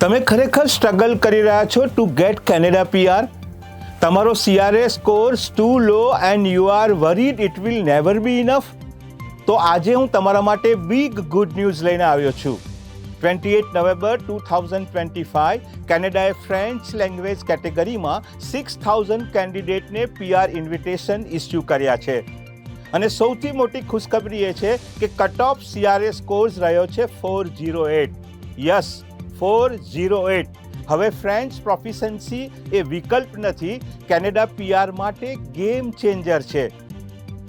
તમે ખરેખર સ્ટ્રગલ કરી રહ્યા છો ટુ ગેટ કેનેડા પીઆર? તમારો CRS scores two law and you are worried it will never be enough? તો આજે હું તમારા માટે બિગ ગુડ ન્યૂઝ લઈને આવ્યો છું. 28 નવેમ્બર 2025 કેનેડાએ ફ્રેન્ચ લેંગ્વેજ કેટેગરીમાં 6,000 કેન્ડિડેટને PR ઇન્વિટેશન ઇસ્યુ કર્યા છે. અને સૌથી મોટી ખુશખબરી એ છે કે કટ ઓફ CRS સ્કોર્સ રહ્યો છે 408. યસ, 408. હવે ફ્રેન્ચ પ્રોફિશન્સી એ વિકલ્પ નથી, કેનેડા PR માટે ગેમ ચેન્જર છે.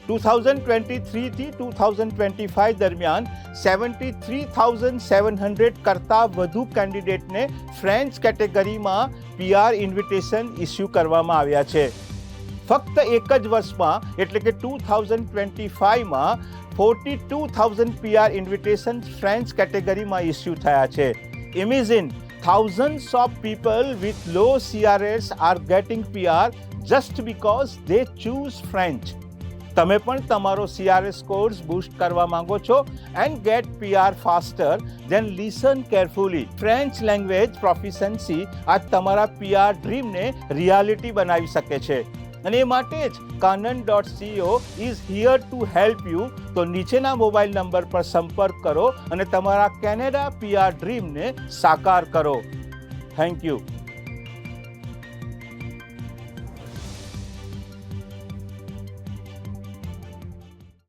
2023 થી 2025 દરમિયાન 73,700 કરતાં વધુ કેન્ડિડેટને ફ્રેન્ચ કેટેગરીમાં PR ઇન્વિટેશન ઇસ્યુ કરવામાં આવ્યા છે. ફક્ત એક જ વર્ષમાં એટલે કે 2025માં 42,000 PR ઇન્વિટેશન ફ્રેન્ચ કેટેગરીમાં ઇસ્યુ થયા છે. Imagine, thousands of people with low CRS are getting PR just because they choose French. તમે પણ તમારો CRS સ્કોર્સ બૂસ્ટ કરવા માંગો છો and gate PR faster? then listen carefully. French language proficiency આ તમારા PR ડ્રીમને રિયાલિટી બનાવી શકે છે. અને એ માટે જ Kannan.co is here to help you. તો નીચેના મોબાઈલ નંબર પર સંપર્ક કરો અને તમારા કેનેડા PR ડ્રીમને સાકાર કરો. Thank you.